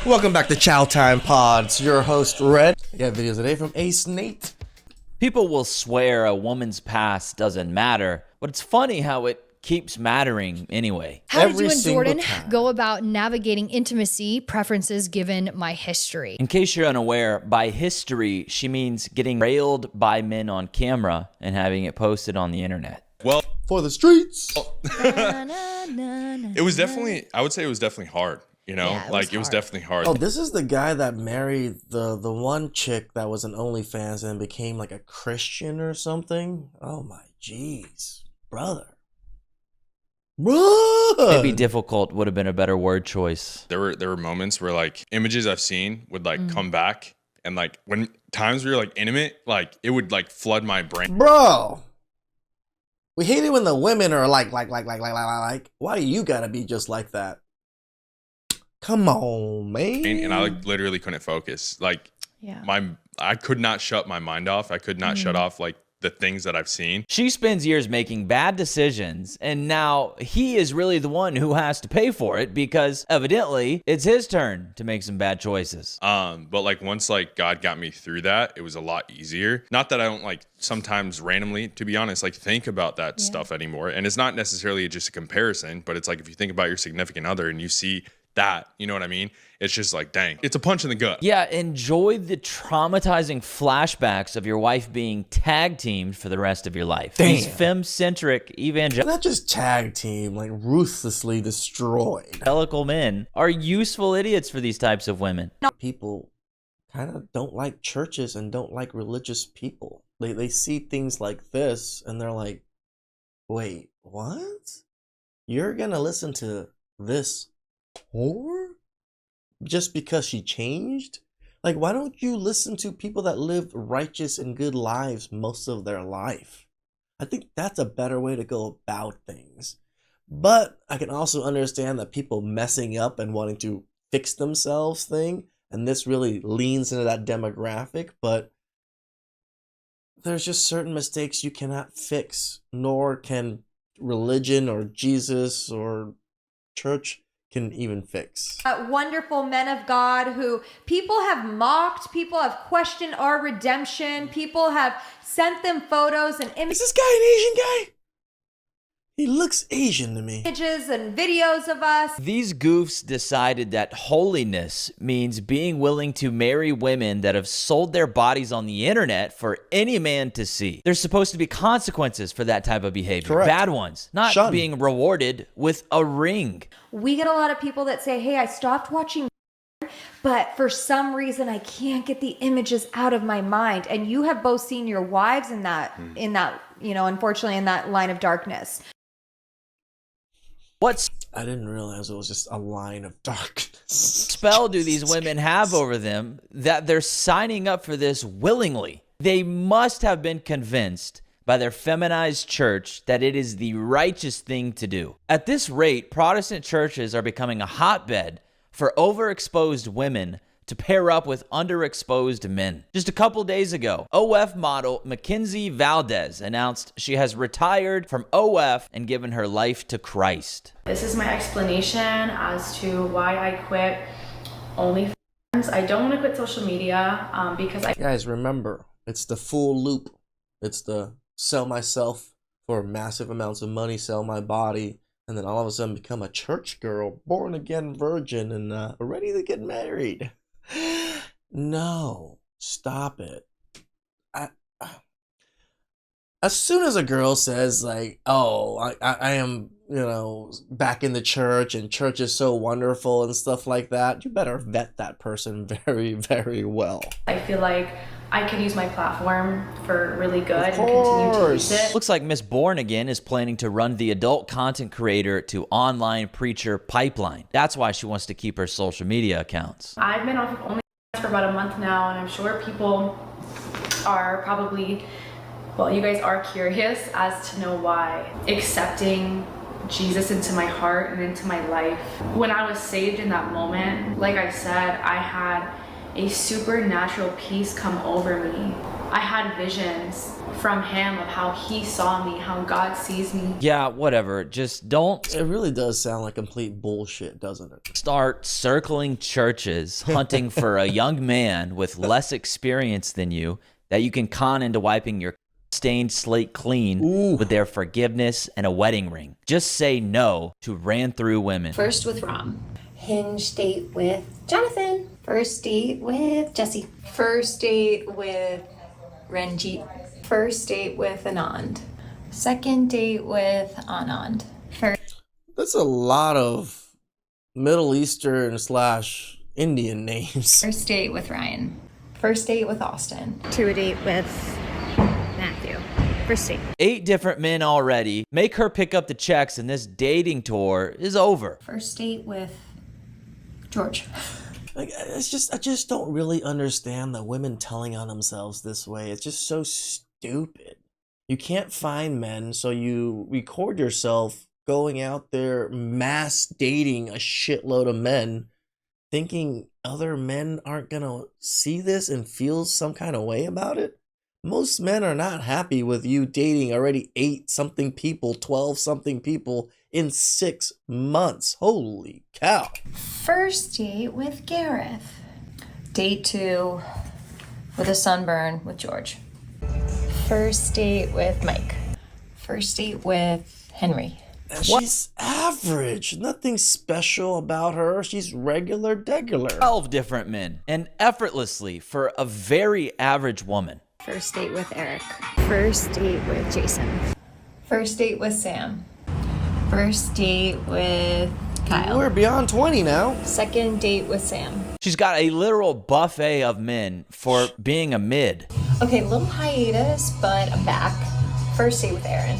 Welcome back to Chow Time Pods. Your host, Red. I got videos today from acenate. People will swear a woman's past doesn't matter, but it's funny how it keeps mattering anyway. How did you and Jordan go about navigating intimacy preferences given my history? In case you're unaware, by history, she means getting railed by men on camera and having it posted on the internet. Well, for the streets. it was definitely, I would say it was definitely hard. You know, Yeah, it was definitely hard. Oh, this is the guy that married the one chick that was an OnlyFans and became like a Christian or something. Oh my jeez, brother. Maybe difficult would have been a better word choice. There were moments where like images I've seen would like come back, and like when times we were like intimate, like it would like flood my brain. Bro, we hate it when the women are like. Why you gotta be just like that? Come on, man. And I like literally couldn't focus. Like I could not shut my mind off. I could not shut off like the things that I've seen. She spends years making bad decisions, and now he is really the one who has to pay for it because evidently it's his turn to make some bad choices. But like once like God got me through that, it was a lot easier. Not that I don't like sometimes randomly, to be honest, like think about that stuff anymore. And it's not necessarily just a comparison, but it's like if you think about your significant other and you see that, you know what I mean? It's just like, dang, it's a punch in the gut. Yeah, enjoy the traumatizing flashbacks of your wife being tag teamed for the rest of your life. Damn. These femme-centric Not just tag team, like ruthlessly destroyed. evangelical men are useful idiots for these types of women. People kind of don't like churches and don't like religious people. They see things like this and they're like, wait, what? You're gonna listen to this whore just because she changed? Like, why don't you listen to people that lived righteous and good lives most of their life? I think that's a better way to go about things. But I can also understand that people messing up and wanting to fix themselves thing, and this really leans into that demographic, but there's just certain mistakes you cannot fix, nor can religion or Jesus or church can even fix. Wonderful men of God who people have mocked, people have questioned our redemption, people have sent them photos and Is this guy an Asian guy? He looks Asian to me. images and videos of us. These goofs decided that holiness means being willing to marry women that have sold their bodies on the internet for any man to see. There's supposed to be consequences for that type of behavior. Correct. Bad ones, not Shun. being rewarded with a ring. We get a lot of people that say, hey, I stopped watching, but for some reason I can't get the images out of my mind. And you have both seen your wives in that, unfortunately in that line of darkness. What I didn't realize it was just a line of darkness. spell do these women have over them that they're signing up for this willingly? They must have been convinced by their feminized church that it is the righteous thing to do. At this rate, Protestant churches are becoming a hotbed for overexposed women to pair up with underexposed men. Just a couple days ago, OF model Mackenzie Valdez announced she has retired from OF and given her life to Christ. This is my explanation as to why I quit OnlyFans. I don't want to quit social media because Guys, remember, it's the full loop. It's the sell myself for massive amounts of money, sell my body, and then all of a sudden become a church girl, born again virgin, and ready to get married. No, stop it. As soon as a girl says like, oh, I am, back in the church and church is so wonderful and stuff like that, you better vet that person very, very well. I feel like I could use my platform for really good and continue to use it. Looks like Miss Born Again is planning to run the adult content creator to online preacher pipeline. That's why she wants to keep her social media accounts. I've been off of OnlyFans for about a month now, and I'm sure people are probably, well, you guys are curious as to know why. Accepting Jesus into my heart and into my life. When I was saved in that moment, like I said, I had a supernatural peace come over me. I had visions from him of how he saw me, how God sees me. Yeah, whatever. Just don't It really does sound like complete bullshit, doesn't it? start circling churches hunting for a young man with less experience than you that you can con into wiping your stained slate clean with their forgiveness and a wedding ring. Just say no to ran through women. First with Rom. Hinge date with Jonathan. First date with Jesse. First date with Ranjit. First date with Anand. Second date with Anand. That's a lot of Middle Eastern / Indian names. First date with Ryan. First date with Austin. To a date with Matthew. First date. 8 different men already. Make her pick up the checks and this dating tour is over. First date with George. Like, I just don't really understand the women telling on themselves this way. It's just so stupid. You can't find men, so you record yourself going out there mass dating a shitload of men, thinking other men aren't gonna see this and feel some kind of way about it. Most men are not happy with you dating already 8-something people, 12-something people in 6 months. Holy cow. First date with Gareth. Date 2 with a sunburn with George. First date with Mike. First date with Henry. And she's average. Nothing special about her. She's regular degular. 12 different men, and effortlessly for a very average woman. First date with Eric. First date with Jason. First date with Sam. First date with Kyle. We're beyond 20 now. Second date with Sam. She's got a literal buffet of men for being a mid. Okay, little hiatus, but I'm back. First date with Aaron.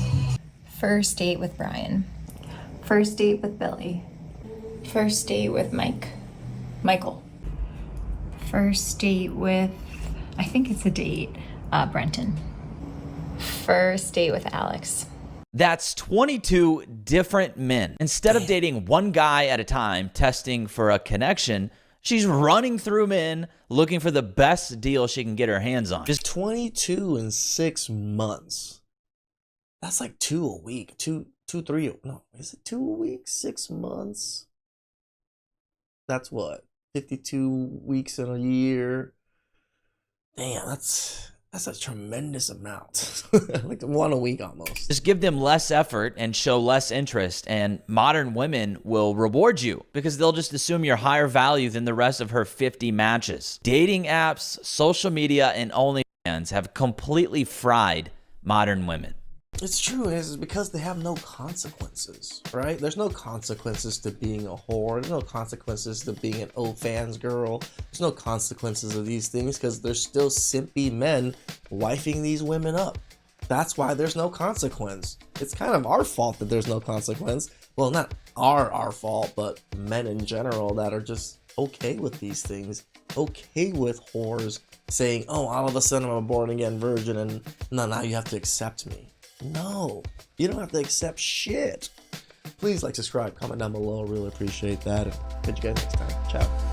First date with Brian. First date with Billy. First date with Michael. First date with, I think it's a date, Brenton. First date with Alex. That's 22 different men. Instead of dating one guy at a time, testing for a connection, she's running through men, looking for the best deal she can get her hands on. Just 22 in 6 months. That's like 2 a week. 3. No, is it 2 a week? 6 months? That's what? 52 weeks in a year. Damn, that's a tremendous amount. Like 1 a week almost. Just give them less effort and show less interest, and modern women will reward you because they'll just assume you're higher value than the rest of her 50 matches. Dating apps, social media, and OnlyFans have completely fried modern women. It's true. It's because they have no consequences, right? There's no consequences to being a whore. There's no consequences to being an OnlyFans girl. There's no consequences of these things because there's still simpy men wifing these women up. That's why there's no consequence. It's kind of our fault that there's no consequence. Well, not our fault, but men in general that are just okay with these things. Okay with whores saying, oh, all of a sudden I'm a born again virgin and no, now you have to accept me. No, you don't have to accept shit. Please like, subscribe, comment down below. Really appreciate that. And catch you guys next time. Ciao.